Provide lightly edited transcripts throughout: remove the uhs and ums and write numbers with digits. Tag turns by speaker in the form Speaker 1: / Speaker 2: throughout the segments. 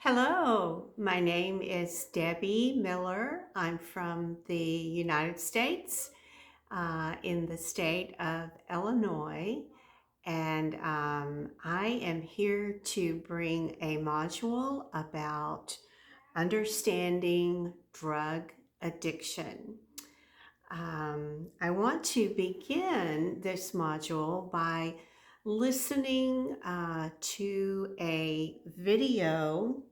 Speaker 1: Hello, my name is Debbie Miller. I'm from the United States, in the state of Illinois, and I am here to bring a module about understanding drug addiction. I want to begin this module by listening to a video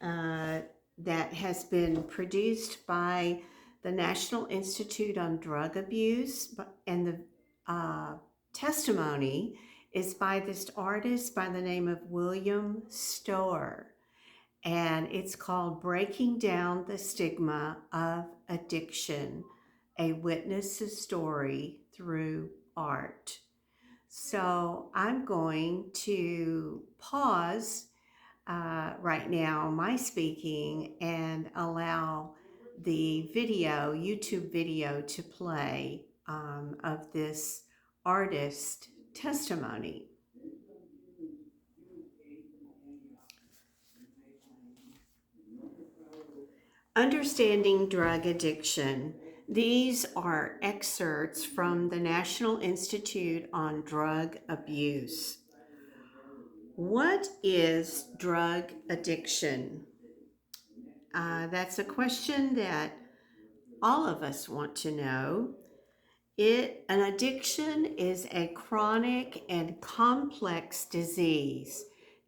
Speaker 1: uh, that has been produced by the National Institute on Drug Abuse, and the testimony is by this artist by the name of William Stower, and it's called Breaking Down the Stigma of Addiction, a Witness's Story Through Art. So I'm going to pause right now my speaking and allow the YouTube video to play of this artist testimony. Understanding drug addiction. These are excerpts from the National Institute on Drug Abuse. What is drug addiction? That's a question that all of us want to know. An addiction is a chronic and complex disease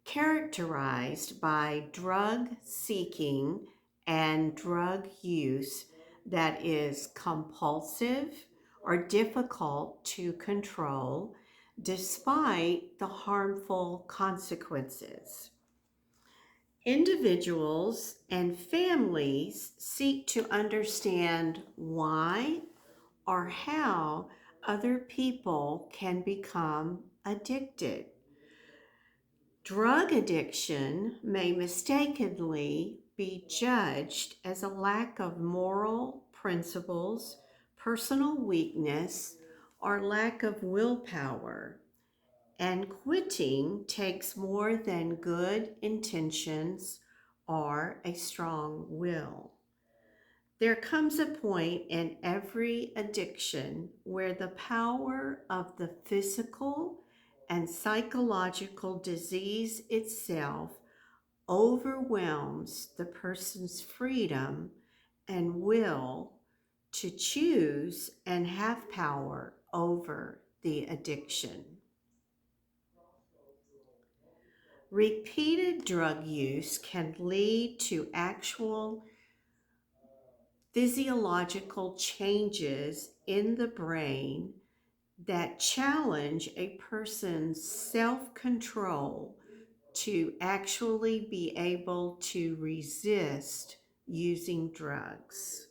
Speaker 1: characterized by drug seeking and drug use that is compulsive or difficult to control despite the harmful consequences. Individuals and families seek to understand why or how other people can become addicted. Drug addiction may mistakenly be judged as a lack of moral principles, personal weakness, or lack of willpower, and quitting takes more than good intentions or a strong will. There comes a point in every addiction where the power of the physical and psychological disease itself overwhelms the person's freedom and will to choose and have power over the addiction. Repeated drug use can lead to actual physiological changes in the brain that challenge a person's self-control to actually be able to resist using drugs.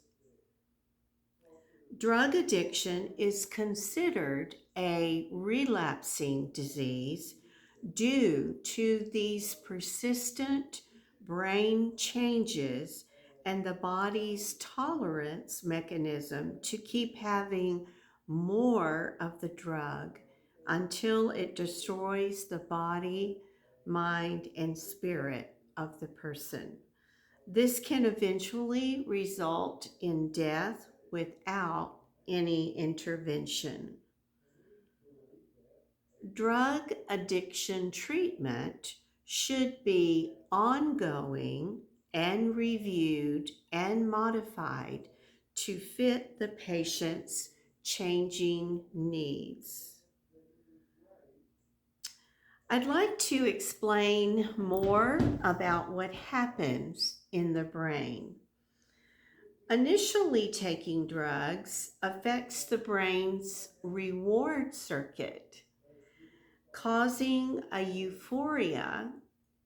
Speaker 1: Drug addiction is considered a relapsing disease due to these persistent brain changes and the body's tolerance mechanism to keep having more of the drug until it destroys the body, mind, and spirit of the person. This can eventually result in death without any intervention. Drug addiction treatment should be ongoing and reviewed and modified to fit the patient's changing needs. I'd like to explain more about what happens in the brain. Initially, taking drugs affects the brain's reward circuit, causing a euphoria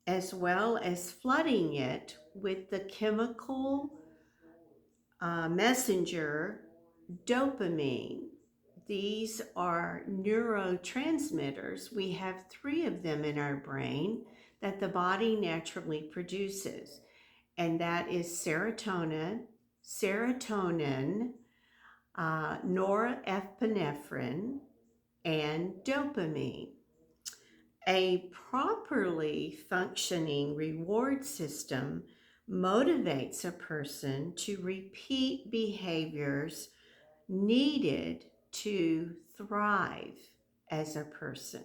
Speaker 1: as well as flooding it with the chemical messenger dopamine. These are neurotransmitters. We have 3 of them in our brain that the body naturally produces, and that is serotonin, norepinephrine, and dopamine. A properly functioning reward system motivates a person to repeat behaviors needed to thrive as a person.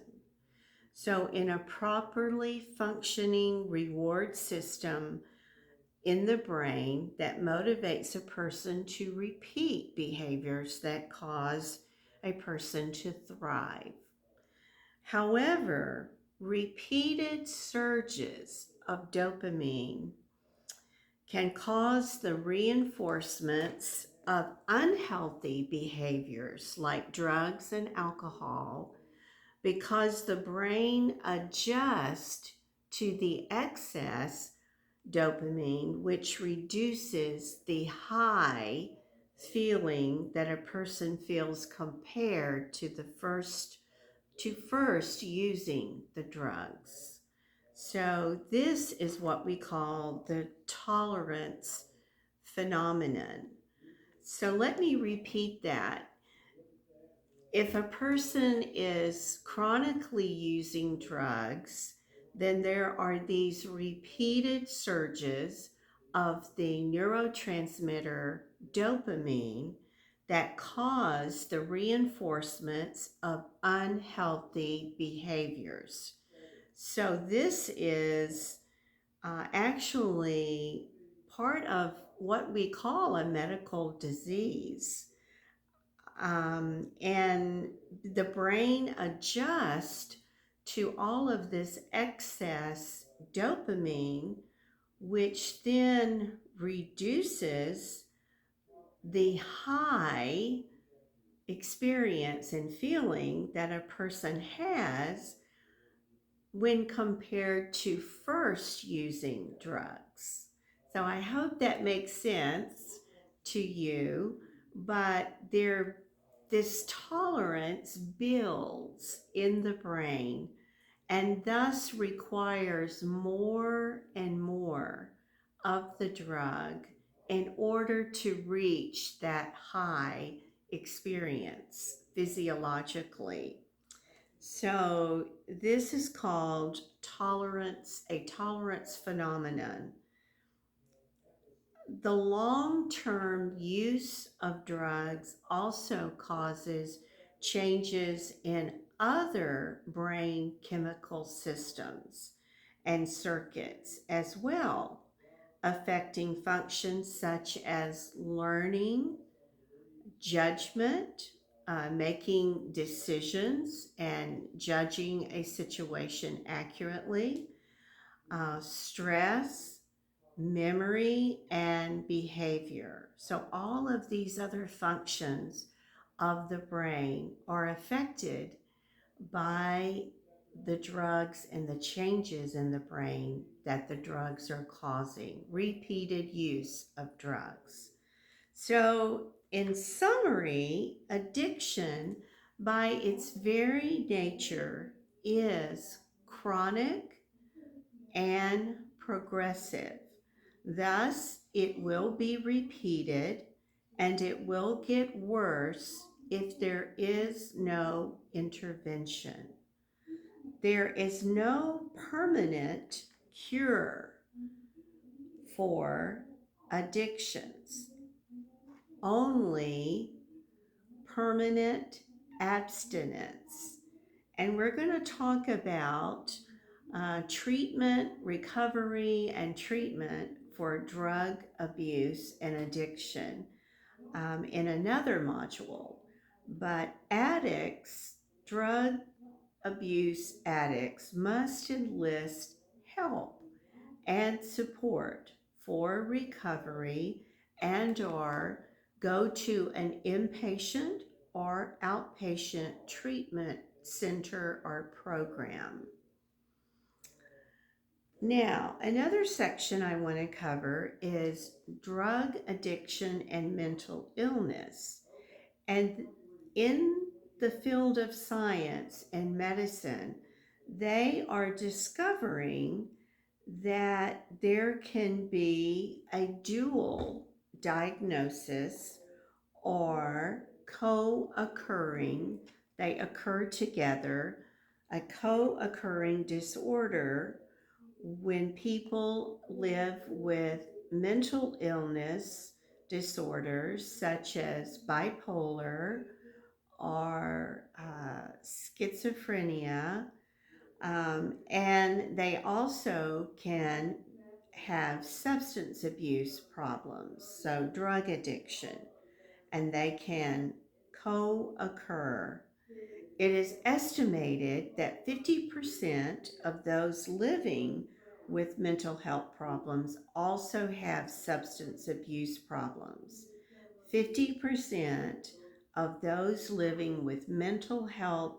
Speaker 1: So, in a properly functioning reward system in the brain that motivates a person to repeat behaviors that cause a person to thrive. However, repeated surges of dopamine can cause the reinforcements of unhealthy behaviors like drugs and alcohol because the brain adjusts to the excess dopamine, which reduces the high feeling that a person feels compared to first using the drugs. So this is what we call the tolerance phenomenon. So let me repeat that. If a person is chronically using drugs, then there are these repeated surges of the neurotransmitter dopamine that cause the reinforcements of unhealthy behaviors. So, this is actually part of what we call a medical disease. And the brain adjusts to all of this excess dopamine, which then reduces the high experience and feeling that a person has when compared to first using drugs. So I hope that makes sense to you, but this tolerance builds in the brain and thus requires more and more of the drug in order to reach that high experience physiologically. So this is called a tolerance phenomenon. The long-term use of drugs also causes changes in other brain chemical systems and circuits as well, affecting functions such as learning, judgment, making decisions and judging a situation accurately, stress, memory, and behavior. So, all of these other functions of the brain are affected by the drugs and the changes in the brain that the drugs are causing, repeated use of drugs. So, in summary, addiction by its very nature is chronic and progressive. Thus, it will be repeated and it will get worse if there is no intervention. There is no permanent cure for addictions, only permanent abstinence. And we're going to talk about treatment, recovery, and treatment for drug abuse and addiction in another module. But drug abuse addicts must enlist help and support for recovery and/or go to an inpatient or outpatient treatment center or program. Now, another section I want to cover is drug addiction and mental illness. And in the field of science and medicine, they are discovering that there can be a dual diagnosis or co occurring, they occur together, A co-occurring disorder when people live with mental illness disorders such as bipolar or schizophrenia, and they also can have substance abuse problems, so drug addiction, and they can co occur. It is estimated that 50% of those living with mental health problems also have substance abuse problems. 50% of those living with mental health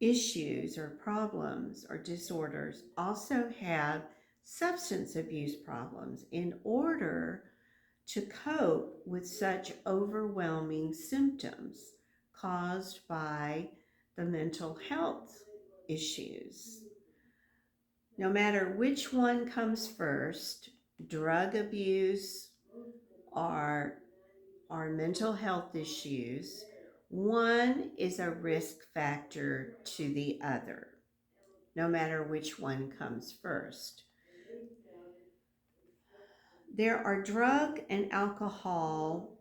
Speaker 1: issues or problems or disorders also have substance abuse problems in order to cope with such overwhelming symptoms caused by the mental health issues. No matter which one comes first, drug abuse or mental health issues, one is a risk factor to the other, no matter which one comes first. There are drug and alcohol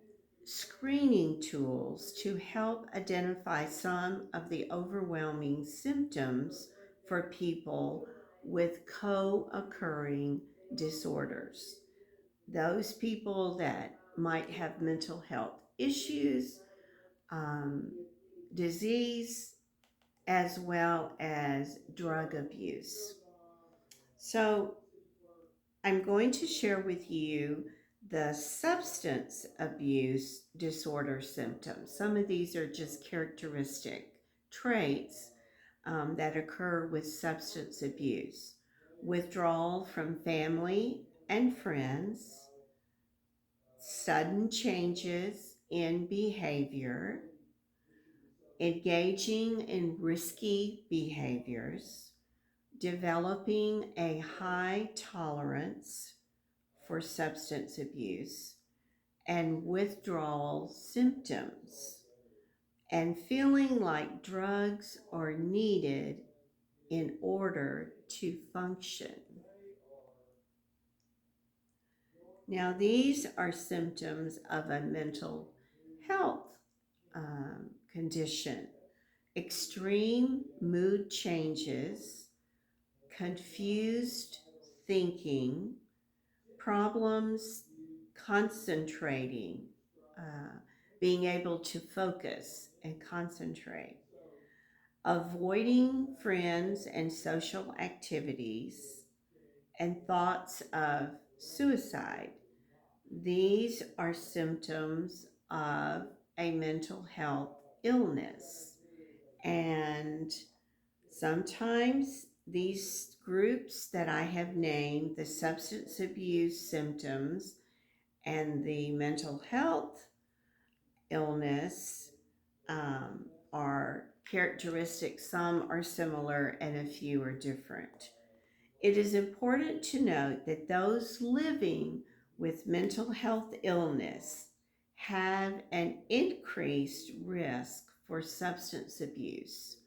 Speaker 1: screening tools to help identify some of the overwhelming symptoms for people with co occurring disorders. Those people that might have mental health issues, um, disease, as well as drug abuse. So, I'm going to share with you the substance abuse disorder symptoms. Some of these are just characteristic traits that occur with substance abuse: withdrawal from family and friends, sudden changes in behavior, engaging in risky behaviors, developing a high tolerance for substance abuse, and withdrawal symptoms, and feeling like drugs are needed in order to function. Now, these are symptoms of a mental health condition: extreme mood changes, confused thinking, problems concentrating, uh, being able to focus and concentrate, avoiding friends and social activities, and thoughts of suicide. These are symptoms of a mental health illness. And sometimes these groups that I have named, the substance abuse symptoms and the mental health illness, are characteristic. Some are similar and a few are different. It is important to note that those living with mental health illness have an increased risk for substance abuse.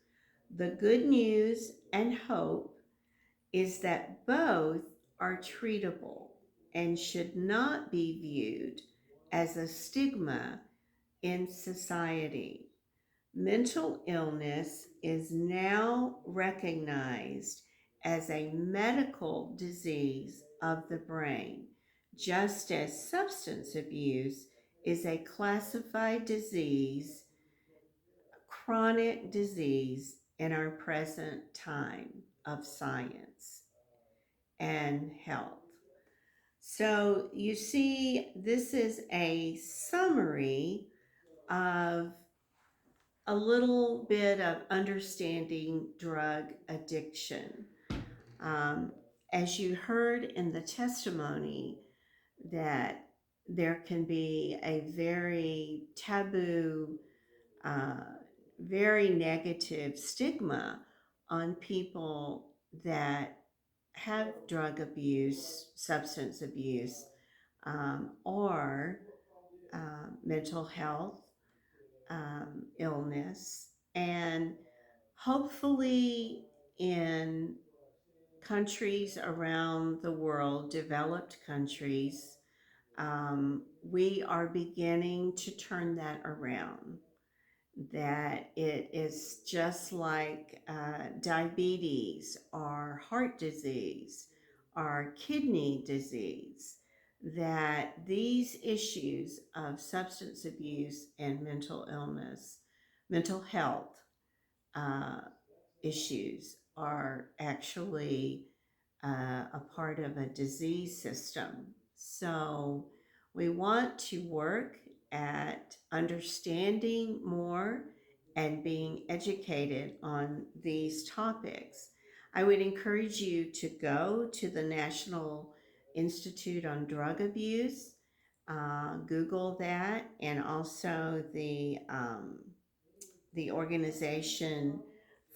Speaker 1: The good news and hope is that both are treatable and should not be viewed as a stigma in society. Mental illness is now recognized as a medical disease of the brain, just as substance abuse is a classified disease, chronic disease in our present time of science and health. So you see, this is a summary of a little bit of understanding drug addiction. Um, as you heard in the testimony, that there can be a very taboo, uh, very negative stigma on people that have drug abuse, substance abuse, or mental health illness. And Hopefully, in countries around the world, developed countries, we are beginning to turn that around. That it is just like diabetes or heart disease or kidney disease, that these issues of substance abuse and mental illness, mental health uh, issues are actually a part of a disease system. So we want to work at understanding more and being educated on these topics. I would encourage you to go to the National Institute on Drug Abuse, Google that, and also the organization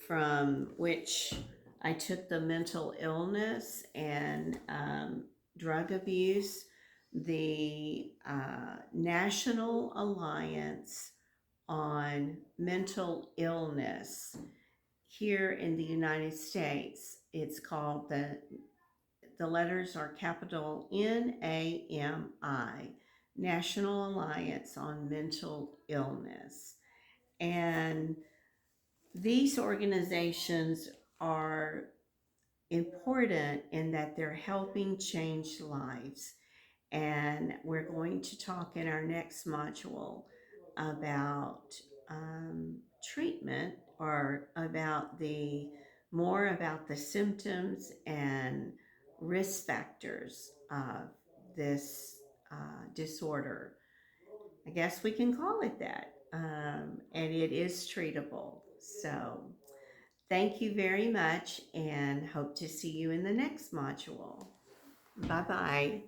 Speaker 1: from which I took the mental illness and drug abuse, the National Alliance on Mental Illness here in the United States. It's called the letters are capital NAMI, National Alliance on Mental Illness. And these organizations are important in that they're helping change lives. And we're going to talk in our next module about treatment, or about the more about the symptoms and risk factors of this disorder. I guess we can call it that. And it is treatable. So thank you very much, and hope to see you in the next module. Bye-bye.